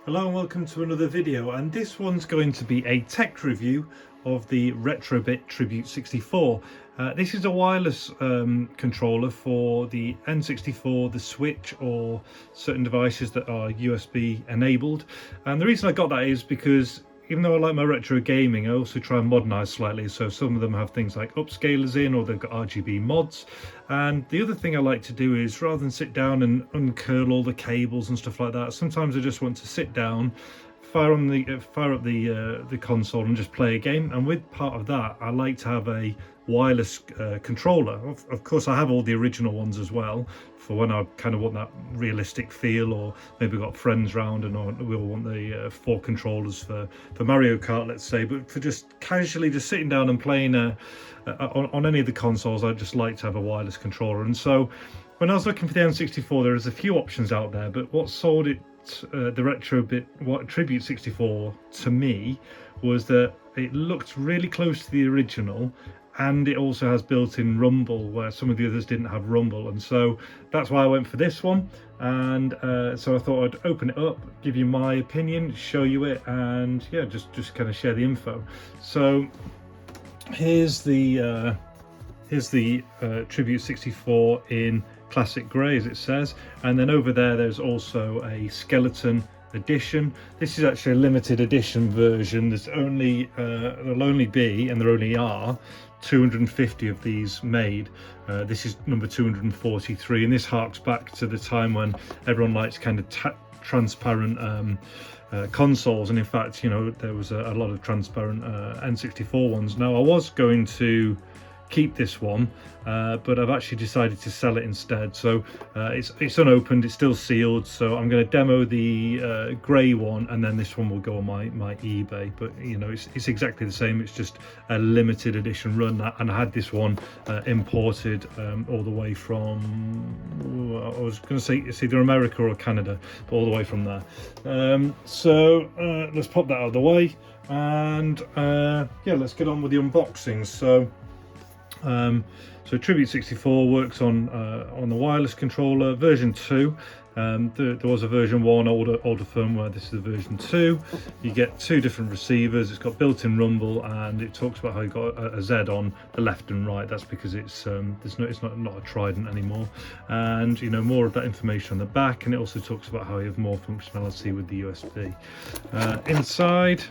Hello and welcome to another video, and this one's going to be a tech review of the Retrobit Tribute 64. This is a wireless controller for the N64, the Switch, or certain devices that are USB enabled. And the reason I got that is because even though I like my retro gaming, I also try and modernize slightly. So some of them have things like upscalers in, or they've got RGB mods. And the other thing I like to do is, rather than sit down and uncurl all the cables and stuff like that, sometimes I just want to sit down, fire up the console and just play a game. And with part of that, I like to have a wireless controller. Of course, I have all the original ones as well, for when I kind of want that realistic feel, or maybe we've got friends round and we all want the 4 controllers for Mario Kart, let's say. But for just casually just sitting down and playing on any of the consoles, I just like to have a wireless controller. And so when I was looking for the N64, there is a few options out there, but what sold it, the Retrobit Tribute 64 to me, was that it looked really close to the original, and it also has built-in rumble, where some of the others didn't have rumble. And so that's why I went for this one. And so I thought I'd open it up, give you my opinion, show you it, and yeah, just kind of share the info. So here's the Tribute 64 in classic grey, as it says, and then over there's also a skeleton edition. This is actually a limited edition version. There's only there'll only be, and there only are, 250 of these made. This is number 243, and this harks back to the time when everyone likes kind of transparent consoles, and in fact, you know, there was a lot of transparent N64 ones. Now, I was going to keep this one, but I've actually decided to sell it instead. So it's unopened, it's still sealed, so I'm going to demo the grey one, and then this one will go on my eBay. But you know, it's exactly the same, it's just a limited edition run, and I had this one imported all the way from, I was going to say it's either America or Canada, but all the way from there. So let's pop that out of the way, and yeah, let's get on with the unboxing. So Tribute 64 works on the wireless controller version 2. There was a version 1 older firmware. This is the version 2. You get 2 different receivers. It's got built-in rumble, and it talks about how you got a Z on the left and right. That's because it's not a Trident anymore. And you know, more of that information on the back, and it also talks about how you have more functionality with the USB. Inside,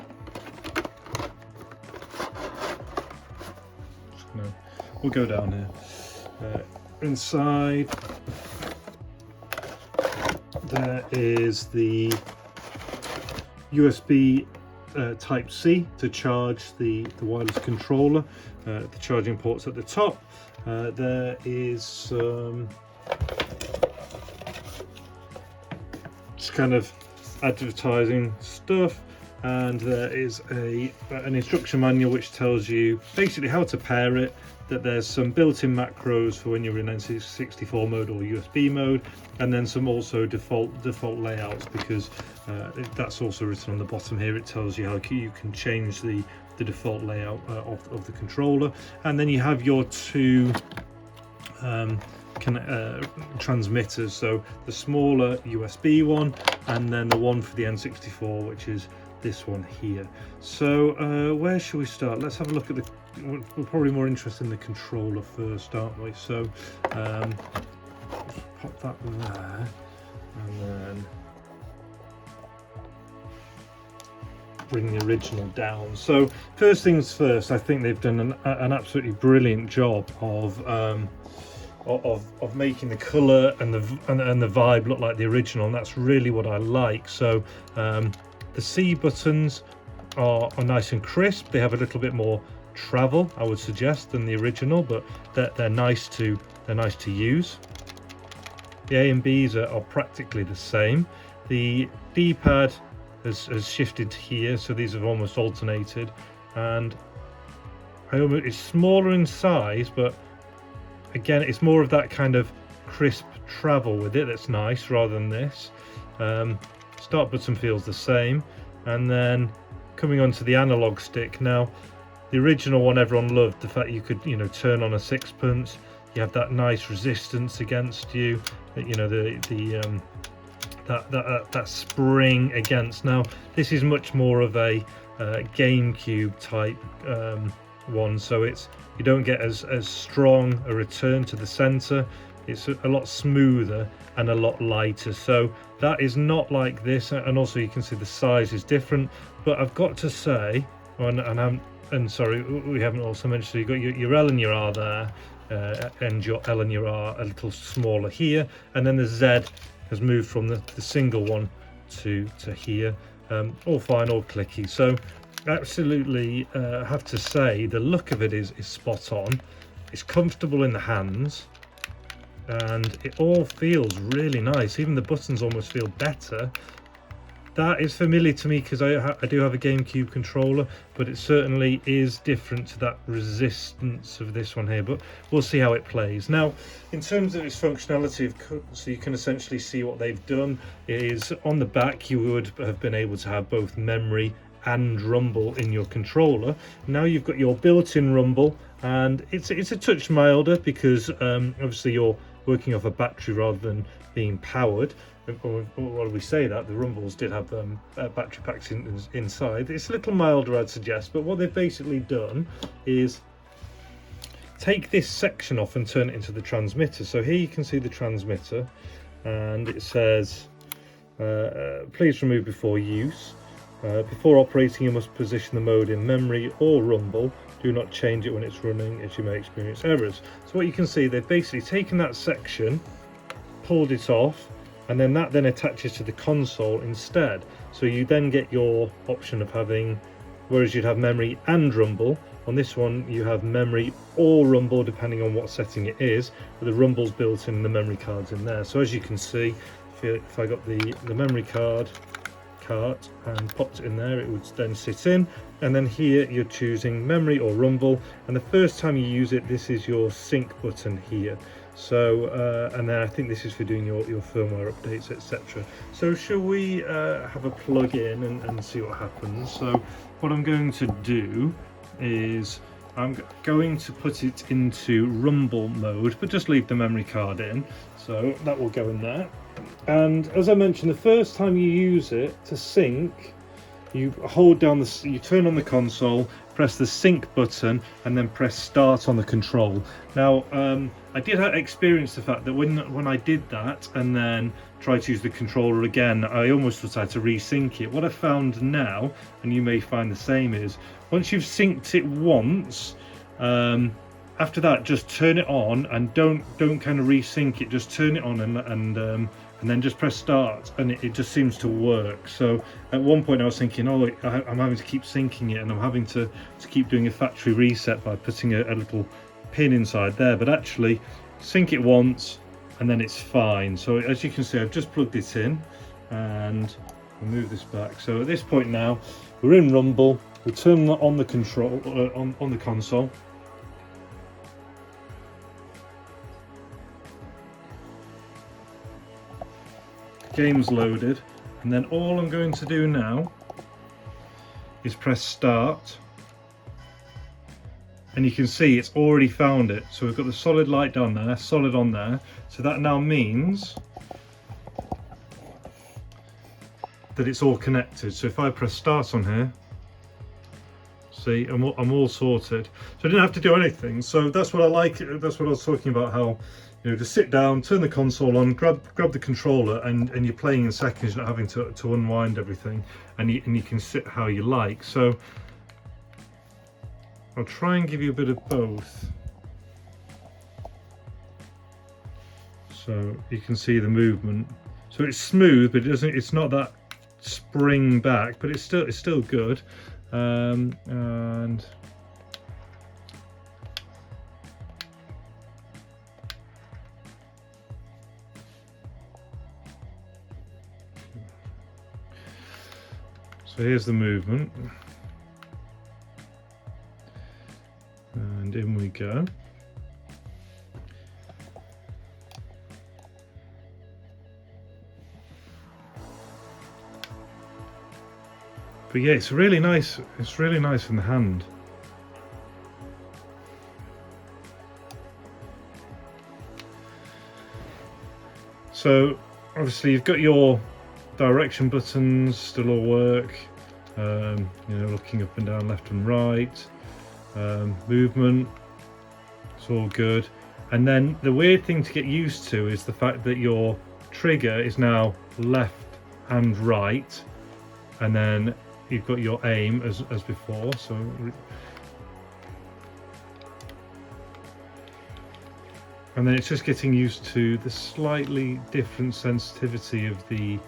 we'll go down here. Inside there is the USB Type C to charge the wireless controller. The charging port's at the top. There is just kind of advertising stuff, and there is an instruction manual which tells you basically how to pair it, that there's some built-in macros for when you're in N64 mode or USB mode, and then some also default layouts, because that's also written on the bottom here. It tells you how you can change the default layout of the controller. And then you have your 2 transmitters, so the smaller USB one, and then the one for the N64, which is this one here. So where should we start? Let's have a look at we're probably more interested in the controller first, aren't we? So pop that there, and then bring the original down. So first things first, I think they've done an absolutely brilliant job of making the color and the vibe look like the original, and that's really what I like. So the C buttons are nice and crisp. They have a little bit more travel, I would suggest, than the original, but they're nice to use. The A and B's are practically the same. The D-pad has shifted here, so these have almost alternated, and it's smaller in size, but again, it's more of that kind of crisp travel with it that's nice, rather than this. Start button feels the same. And then coming onto the analog stick, now the original one everyone loved the fact you could, you know, turn on a sixpence. You have that nice resistance against you, that, you know, the that spring against. Now this is much more of a GameCube type one, so you don't get as strong a return to the center. It's a lot smoother and a lot lighter, so that is not like this. And also you can see the size is different. But I've got to say, and sorry, we haven't also mentioned, so you've got your L and your R there, and your L and your R a little smaller here, and then the Z has moved from the single one to here. All fine, all clicky. So absolutely, I have to say the look of it is spot on. It's comfortable in the hands, and it all feels really nice. Even the buttons almost feel better. That is familiar to me because I do have a GameCube controller, but it certainly is different to that resistance of this one here, but we'll see how it plays. Now, in terms of its functionality, so you can essentially see what they've done is on the back you would have been able to have both memory and rumble in your controller. Now you've got your built-in rumble, and it's a touch milder because obviously you're working off a battery rather than being powered. Or while we say that, the rumbles did have battery packs inside. It's a little milder, I'd suggest, but what they've basically done is take this section off and turn it into the transmitter. So here you can see the transmitter, and it says please remove before use. Before operating, you must position the mode in memory or rumble. Do not change it when it's running, as you may experience errors. So what you can see, they've basically taken that section, pulled it off, and then that attaches to the console instead. So you then get your option of having, whereas you'd have memory and rumble, on this one you have memory or rumble depending on what setting it is, but the rumble's built in, the memory card's in there. So as you can see, if I got the memory cart and popped it in there, it would then sit in, and then here you're choosing memory or rumble, and the first time you use it, this is your sync button here. So and then I think this is for doing your firmware updates, etc. So shall we have a plug in and see what happens? So what I'm going to do is I'm going to put it into rumble mode, but just leave the memory card in, so that will go in there. And as I mentioned, the first time you use it to sync, you hold down you turn on the console, press the sync button, and then press start on the control. Now I did experience the fact that when I did that and then tried to use the controller again, I almost thought I had to resync it. What I found now, and you may find the same, is once you've synced it once, after that just turn it on and don't kind of resync it. Just turn it on and then just press start, and it just seems to work. So at one point I was thinking, oh, I'm having to keep syncing it, and I'm having to keep doing a factory reset by putting a little pin inside there, but actually sync it once and then it's fine. So as you can see, I've just plugged it in, and we'll move this back. So at this point now we're in rumble. We'll turn on the control on the console. Game's loaded, and then all I'm going to do now is press start, and you can see it's already found it. So we've got the solid light down there, solid on there, so that now means that it's all connected. So if I press start on here, see, I'm all sorted, so I didn't have to do anything. So that's what I like. That's what I was talking about, how to sit down, turn the console on, grab the controller, and you're playing in seconds. You're not having to unwind everything, and you can sit how you like. So I'll try and give you a bit of both, so you can see the movement. So it's smooth, but it's not that spring back, but it's still good. And so here's the movement, and in we go. But yeah, it's really nice. It's really nice in the hand. So obviously you've got your direction buttons still all work. You know, looking up and down, left and right. Movement, it's all good. And then the weird thing to get used to is the fact that your trigger is now left and right, and then you've got your aim as before. So and then it's just getting used to the slightly different sensitivity of the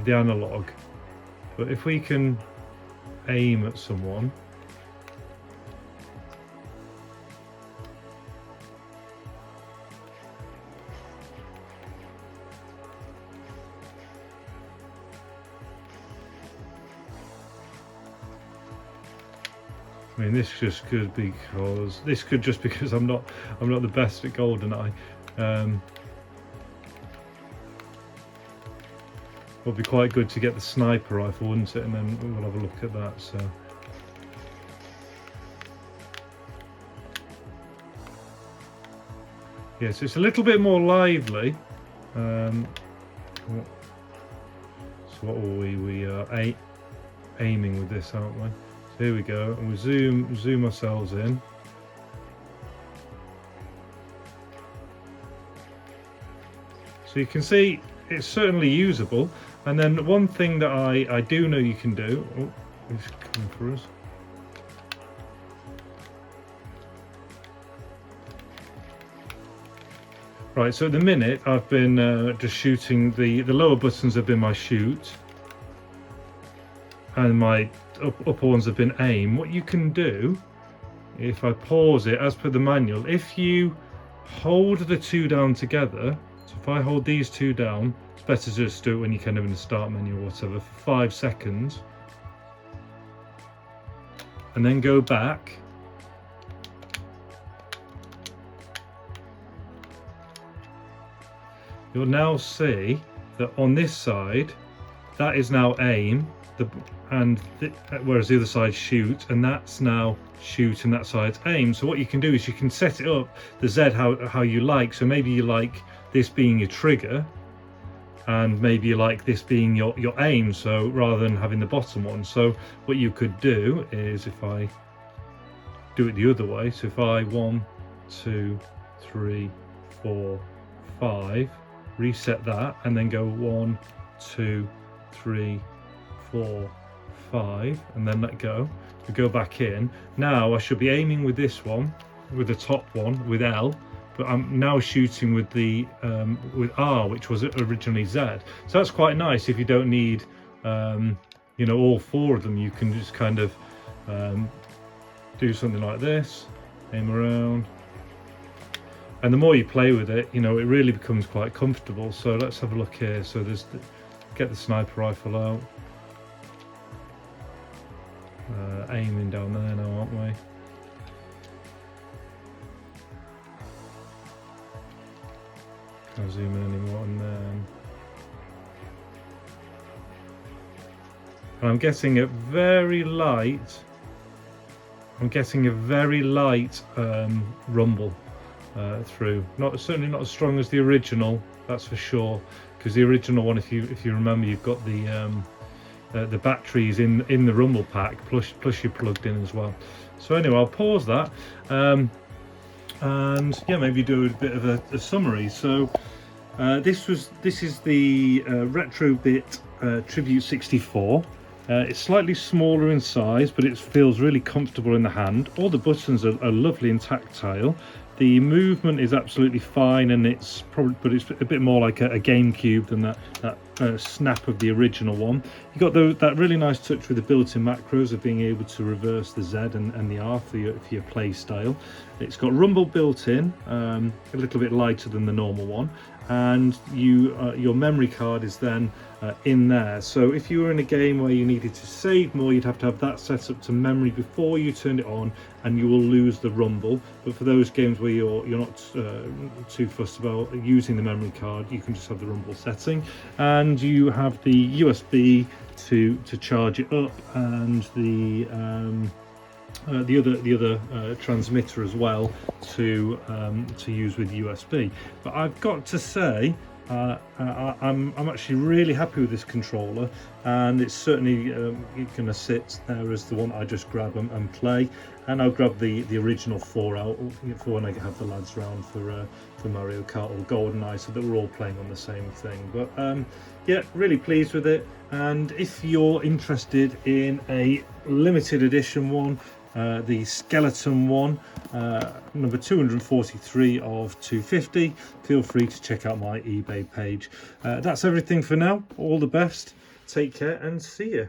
analog. But if we can aim at someone, I mean, this just could because I'm not the best at GoldenEye. Would be quite good to get the sniper rifle, wouldn't it? And then we'll have a look at that. So yes, it's a little bit more lively. So what are we are aiming with this, aren't we? So here we go, and we zoom ourselves in. So you can see it's certainly usable. And then one thing that I do know you can do, oh, it's coming for us. Right, so at the minute I've been just shooting, the lower buttons have been my shoot, and my upper ones have been aim. What you can do, if I pause it as per the manual, if you hold the two down together, so if I hold these two down, it's better to just do it when you're kind of in the start menu or whatever, for 5 seconds, and then go back. You'll now see that on this side, that is now aim, whereas the other side shoot, and that's now shoot, and that side's aim. So what you can do is you can set it up, the Z, how you like. So maybe you like this being your trigger, and maybe you like this being your aim, so rather than having the bottom one. So what you could do is, if I do it the other way, so if I 1, 2, 3, 4, 5, reset that, and then go 1, 2, 3, 4, 5, and then let go. We go back in. Now I should be aiming with this one, with the top one, with L, but I'm now shooting with the with R, which was originally Z. So that's quite nice. If you don't need you know, all 4 of them, you can just kind of do something like this, aim around, and the more you play with it, you know, it really becomes quite comfortable. So let's have a look here. So there's get the sniper rifle out, aiming down there now, aren't we? Can't zoom in anymore, and then I'm getting a very light. Rumble through. Certainly not as strong as the original, that's for sure. Because the original one, if you remember, you've got the batteries in the rumble pack, plus you're plugged in as well. So anyway, I'll pause that, and yeah, maybe do a bit of a summary. So this is the Retrobit Tribute 64. It's slightly smaller in size, but it feels really comfortable in the hand. All the buttons are lovely and tactile. The movement is absolutely fine, and it's a bit more like a GameCube than that snap of the original one. You got that really nice touch with the built-in macros of being able to reverse the Z and the R for your play style. It's got rumble built in, a little bit lighter than the normal one, and your memory card is then in there. So if you were in a game where you needed to save more, you'd have to have that set up to memory before you turned it on, and you will lose the rumble. But for those games where you're not too fussed about using the memory card, you can just have the rumble setting, and you have the USB to charge it up, and the other transmitter as well to use with USB. But I've got to say, I'm actually really happy with this controller, and it's certainly going to sit there as the one I just grab and play. And I'll grab the original 4 out for when I have the lads round for Mario Kart or GoldenEye, so that we're all playing on the same thing. But yeah, really pleased with it. And if you're interested in a limited edition one, the skeleton one, number 243 of 250, feel free to check out my eBay page. That's everything for now. All the best, take care, and see you.